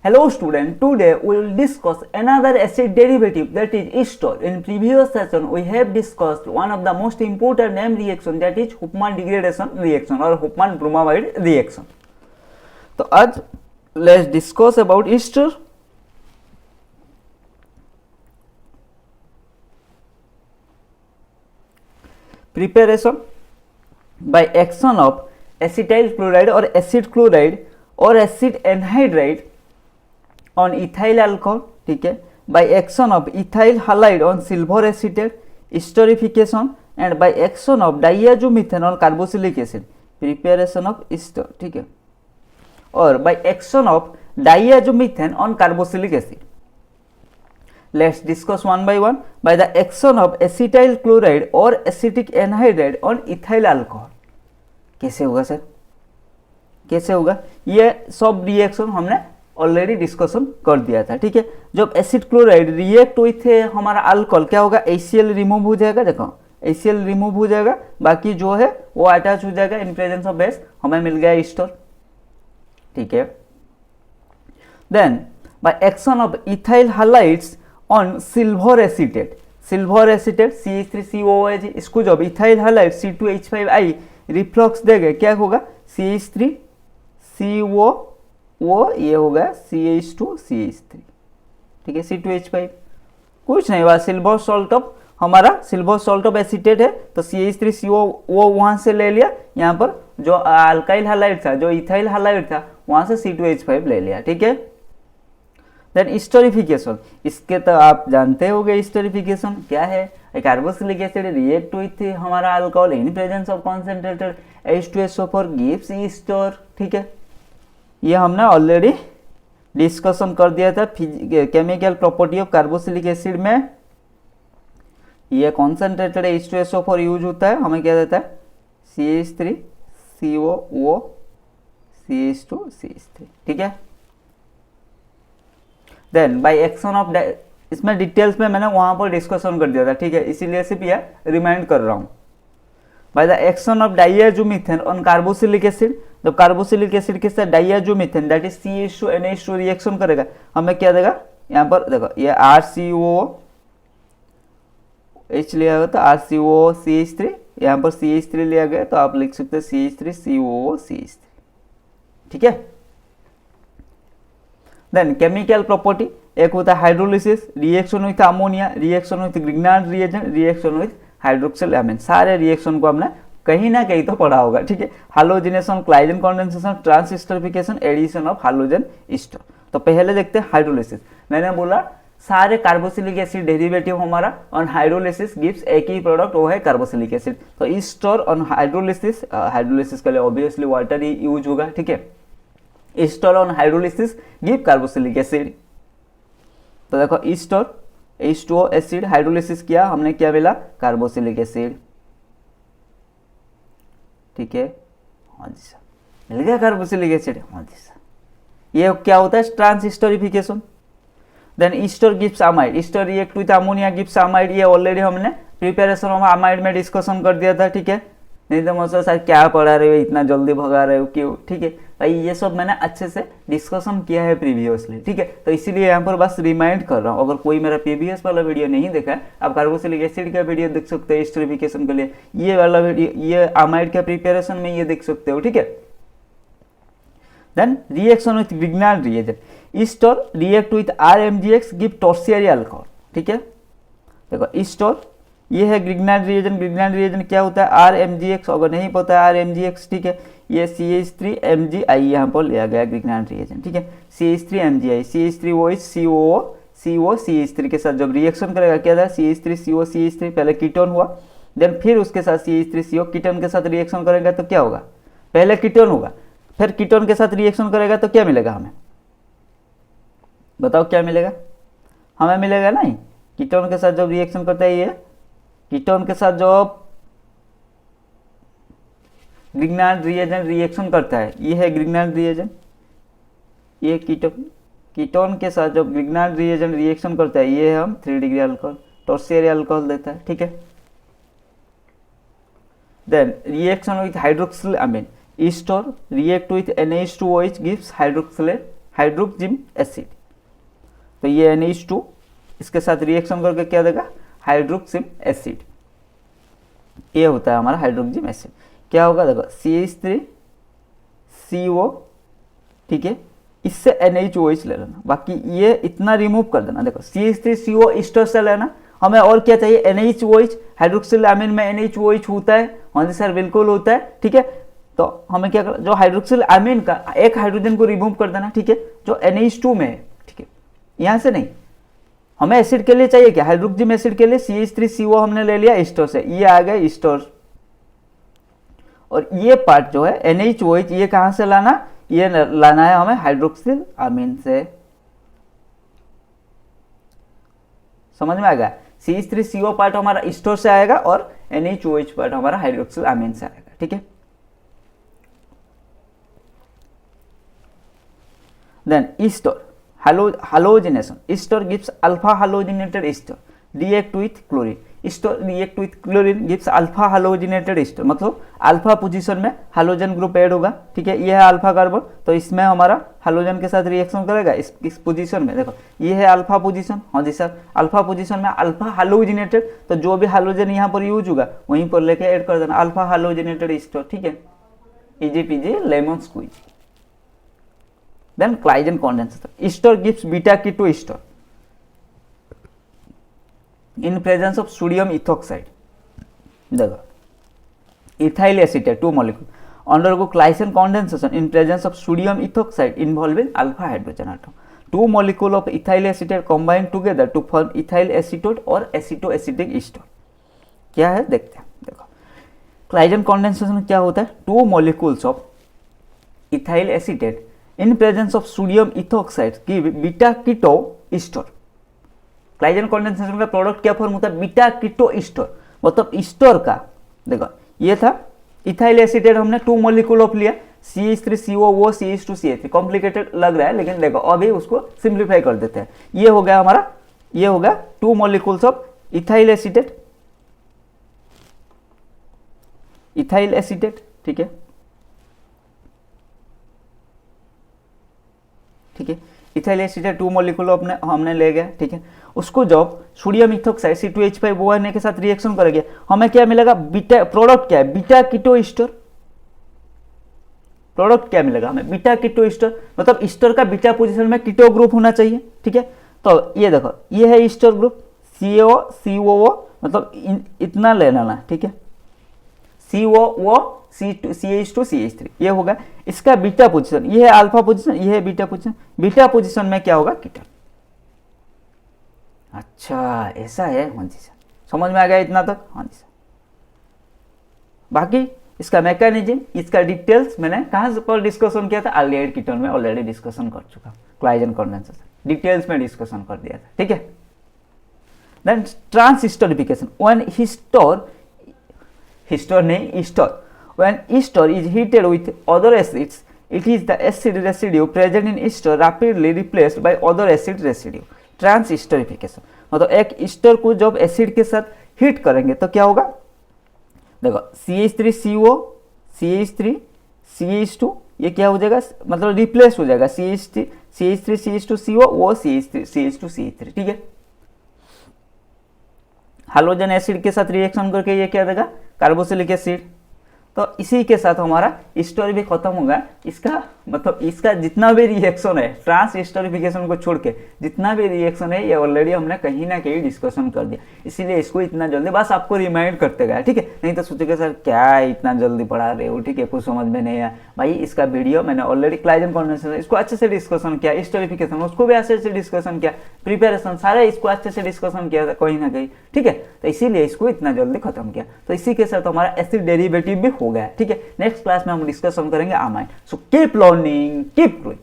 Hello student, today we will discuss another acid derivative, that is ester. In previous session we have discussed one of the most important name reaction, that is Hofmann degradation reaction or Hofmann bromamide reaction. तो आज let's discuss about ester. Preparation by action of acetyl chloride or acid chloride or acid anhydride on ethyl alcohol, ठीक है, by action of ethyl halide on silver acetate, esterification and by action of diazomethane on carboxylic acid, preparation of ester, ठीक है, और by action of diazomethane on carboxylic acid. Let's discuss one by one. By the action of acetyl chloride or acetic anhydride on ethyl alcohol, कैसे होगा sir, कैसे होगा? ये सब reaction हमने ऑलरेडी डिस्कशन कर दिया था, ठीक है. जब एसिड क्लोराइड रिएक्ट विथ हमारा अल्कोहल, क्या होगा? HCl रिमूव हो जाएगा, देखो HCl रिमूव हो जाएगा, बाकी जो है वो अटैच हो जाएगा इन प्रेजेंस ऑफ बेस, हमें मिल गया ईस्टर, ठीक है. Then by action of ethyl halides on silver acetate, silver acetate CH3COOH, इसको जब इथाइल हालाइड C2H5I रिफ्लक्स देगा, क्या होगा? CH3CO वो ये होगा CH2CH3, ठीक है, C2H5, कुछ नहीं हुआ, सिल्वर सॉल्ट ऑफ हमारा सिल्वर सॉल्ट ऑफ एसीटेट है, तो CH3CO वो वहां से ले लिया, यहाँ पर जो अल्काइल हालाइड था, जो इथाइल हालाइड था, वहां से C2H5 ले लिया, ठीक है. देन स्टोरिफिकेशन, इसके तो आप जानते होंगे स्टोरिफिकेशन क्या है. कार्बोक्सिलिक एसिड रिएक्ट विथ हमारा alcohol in presence of concentrated H2SO4 gives Easter, ठीक है. ये हमने ऑलरेडी डिस्कशन कर दिया था chemical property of carboxylic acid में. ये कॉन्सेंट्रेटेड H2SO4 यूज होता है, हमें क्या देता है? CH3COO CH2CH3, ठीक है. देन बाय एक्शन ऑफ, इसमें डिटेल्स में मैंने वहां पर डिस्कशन कर दिया था, ठीक है, इसीलिए सिर्फ ये रिमाइंड कर रहा हूं. By the action of diazomethane on carboxylic acid, जब कार्बोक्सिलिक एसिड के साथ डाइयाजोमीथेन दैट इज CH2NH2 रिएक्शन करेगा, हमें क्या देगा? यहाँ पर देखो ये RCOOH लिया गया, तो RCOOCH3, यहाँ पर CH3 लिया गया, तो आप लिख सकते हैं CH3COOCH3, ठीक है. देन केमिकल प्रॉपर्टी, एक होता है hydrolysis, reaction with ammonia, reaction with Grignard reagent, reaction with hydroxyl amine. सारे रिएक्शन को हमने कहीं ना कहीं तो पढ़ा होगा, ठीक है. Hydrogenation, Claisen condensation, transesterification, addition of hydrogen ester. तो पहले देखते हैं हाइड्रोलिसिस. मैंने बोला सारे कार्बोक्सिलिक एसिड डेरिवेटिव हमारा ऑन हाइड्रोलिसिस गिव्स एक ही प्रोडक्ट, वो है कार्बोक्सिलिक एसिड. तो ईस्टर ऑन हाइड्रोलिसिस, हाइड्रोलिसिस के लिए ऑब्वियसली वाटर ही यूज होगा, ठीक है. Ester on hydrolysis give carboxylic acid. तो देखो ईस्टर H2O एसिड हाइड्रोलिसिस किया, हमने क्या मिला? कार्बोक्सिलिक एसिड, ठीक है. हाँ जी सर, मिल गया कार्बोक्सिलिक एसिड. हाँ जी सर, ये क्या होता है? Transesterification. Then ester gives amide, ester react with ammonia gives amide. ये ऑलरेडी हमने प्रिपरेशन ऑफ अमाइड में डिस्कशन कर दिया था, ठीक है. नहीं तो मुझसे सर क्या पढ़ा रहे हो, इतना जल्दी भगा रहे हो क्यों, ठीक है भाई, ये सब मैंने अच्छे से डिस्कशन किया है प्रीवियसली, ठीक है. तो इसीलिए यहाँ पर बस रिमाइंड कर रहा हूँ. अगर कोई मेरा प्रीवियस वाला वीडियो नहीं देखा है, आप कार्बोक्सिलिक एसिड का वीडियो देख सकते हो एस्टरिफिकेशन के लिए, ये वाला वीडियो, ये अमाइड का प्रिपरेशन में ये देख सकते हो, ठीक है. Then reaction with Grignard reagent, ester react with RMgX give tertiary alcohol, ठीक है. देखो ईस्टर ये है ग्रिग्नार्ड रिएजेंट. ग्रिग्नार्ड रिएजेंट क्या होता है? RMgX. अगर नहीं पता है RMgX, ठीक है, ये CH3MgI यहाँ पर लिया गया ग्रिग्नार्ड रिएजेंट, ठीक है. CH3MgI, CH3OH CO CH3 के साथ जब रिएक्शन करेगा, क्या था? CH3CO CH3, पहले कीटोन हुआ, देन फिर उसके साथ CH3CO कीटोन के साथ रिएक्शन करेगा तो क्या होगा? पहले कीटोन होगा, फिर कीटोन के साथ रिएक्शन करेगा तो क्या मिलेगा हमें? बताओ क्या मिलेगा? हमें मिलेगा नहीं, कीटोन के साथ जब रिएक्शन करता है, ये कीटोन के साथ जो ग्रिग्नार्ड रिएजेंट रिएक्शन करता है, ये है ग्रिग्नार्ड रिएजेंट. ये कीटोन के साथ जब ग्रिग्नार्ड रिएजेंट रिएक्शन करता है, ये हम 3 डिग्री अल्कोहल, टर्शियरी अल्कोहल देता है, ठीक है. Then reaction with hydroxyl amine, ester react with NH2OH gives hydroxamic acid. तो ये NH2 इसके साथ रिएक्शन करके क्या देगा, हाइड्रोक्सिम एसिड। ये होता है हमारा हाइड्रोक्सिम एसिड। क्या होगा देखो, CH3CO, ठीक है, इससे NaOH ले लेना, बाकी ये इतना रिमूव कर देना। देखो CH3CO ईस्टर से लेना, हमें और क्या चाहिए, NaOH। हाइड्रोक्सिल अमीन में NaOH होता है, हाँ जी सर बिल्कुल होता है, ठीक है। तो हमें क्या करना, जो हाइड्रोक्सिल अमीन का एक हाइड्रोजन को रिमूव कर देना, ठीक है, जो NH2 में है, ठीक है, यहाँ से नहीं। हमें एसिड के लिए चाहिए क्या, हाइड्रोक्सिम एसिड के लिए CH3CO हमने ले लिया ईस्टर से, ये आ गए ईस्टर। और ये पार्ट जो है NaOH, ये कहाँ से लाना, ये लाना है हमें हाइड्रोक्सिल अमीन से। समझ में आ गया, CH3CO पार्ट हमारा ईस्टर से आएगा और NaOH पार्ट हमारा हाइड्रोक्सिल अमीन से आएगा, ठीक है। Then ester halogenation, ester gives alpha halogenated ester react with chlorine, ester react with chlorine gives alpha halogenated ester, मतलब अल्फा पोजीशन में हालोजन ग्रुप ऐड होगा, ठीक है। ये है अल्फा कार्बन, तो इसमें हमारा हालोजन के साथ रिएक्शन करेगा इस पोजीशन में। देखो ये है अल्फा पोजीशन, हाँ जी सर, अल्फा पोजीशन में अल्फा हालोजिनेटेड, तो जो भी हालोजन यहाँ पर यूज होगा वहीं पर लेके ऐड कर देना, अल्फा हालोजिनेटेड ईस्टर, ठीक है। Easy peasy lemon squeeze. Then Claisen condensation, ester gives beta keto ester in presence of sodium ethoxide. देखो ethyl acetate 2 molecule undergo Claisen condensation in presence of sodium ethoxide involving alpha hydrogen atom. 2 molecule of ethyl acetate combine together to form ethyl acetate or acetoacetic ester. क्या है देखते हैं। देखो Claisen condensation क्या होता है, 2 molecules of ethyl acetate in presence of sodium ethoxide give beta keto ester। Claisen condensation का product क्या फॉर्म होता है, बीटा कीटो ईस्टर, मतलब ईस्टर का। देखो ये था इथाइल एसिटेट, हमने 2 मॉलिक्यूल ऑफ लिया, CH3CO, CH2CH3, कॉम्प्लिकेटेड लग रहा है लेकिन देखो अभी उसको सिंप्लीफाई कर देते हैं। ये हो गया हमारा, ये हो गया 2 molecules of ethyl acetate, ethyl acetate, ठीक है, ठीक है। इथाइल एसिटेट 2 मॉलिक्यूल हमने ले गया, ठीक है। उसको जब सोडियम इथोक्साइड C2H5ONA के साथ रिएक्शन करेंगे, हमें क्या मिलेगा, बीटा, प्रोडक्ट क्या है, बीटा कीटो ईस्टर। प्रोडक्ट क्या मिलेगा हमें, बीटा कीटो ईस्टर, मतलब ईस्टर का बीटा पोजीशन में कीटो ग्रुप होना चाहिए, ठीक है। तो ये देखो ये है ईस्टर ग्रुप, COO, मतलब इतना ले लेना, ठीक है, COO CH2CH3, ये होगा इसका बीटा पोजीशन, ये है अल्फा पोजीशन, ये है बीटा पोजीशन। बीटा पोजीशन में क्या होगा, कीटन। अच्छा ऐसा है, हाँ जी सर, समझ में आ गया इतना तक, हाँ जी सर। बाकी इसका मैकेनिज्म, इसका डिटेल्स मैंने कहाँ पर डिस्कशन किया था, अल्डिहाइड कीटोन में ऑलरेडी डिस्कशन कर चुका, क्लाइजन कंडेंसेशन डिटेल्स में डिस्कशन कर दिया था, ठीक है। देन ट्रांसहिस्टोरिफिकेशन, व्हेन हिस्टर नहीं Easter, when ester is heated with other acids, it is the acid residue present in ester rapidly replaced by other acid residue. ट्रांसहिस्टोरिफिकेशन, मतलब एक ईस्टर को जब एसिड के साथ हीट करेंगे तो क्या होगा, देखो CH3CO, CH3, CH2, ये क्या हो जाएगा, मतलब रिप्लेस हो जाएगा CH3, CH2CO, वो CH2CH3, ठीक है। हाइड्रोजन एसिड के साथ रिएक्शन करके ये क्या देगा, कार्बोक्सिलिक एसिड। तो इसी के साथ हमारा स्टोरी भी खत्म होगा। इसका मतलब इसका जितना भी रिएक्शन है, ट्रांस हिस्टोरिफिकेशन को छोड़ के जितना भी रिएक्शन है, ये ऑलरेडी हमने कहीं ना कहीं डिस्कशन कर दिया, इसीलिए इसको इतना जल्दी बस आपको रिमाइंड करते गए, ठीक है। नहीं तो सोचेगा सर क्या इतना जल्दी पढ़ा रहे हो, ठीक है, कुछ समझ में नहीं आया। भाई इसका वीडियो मैंने ऑलरेडी क्लाइजन कंडेंसेशन इसको अच्छे से डिस्कशन किया, हिस्टोरिफिकेशन उसको भी अच्छे से डिस्कशन किया, प्रिपेरेशन सारे इसको अच्छे से डिस्कशन किया था कहीं ना कहीं, ठीक है। तो इसीलिए इसको इतना जल्दी खत्म किया। तो इसी के साथ हमारा एसिड डेरिवेटिव भी हो गया, ठीक है। नेक्स्ट क्लास में हम डिस्कशन करेंगे amine. So keep learning, keep growing.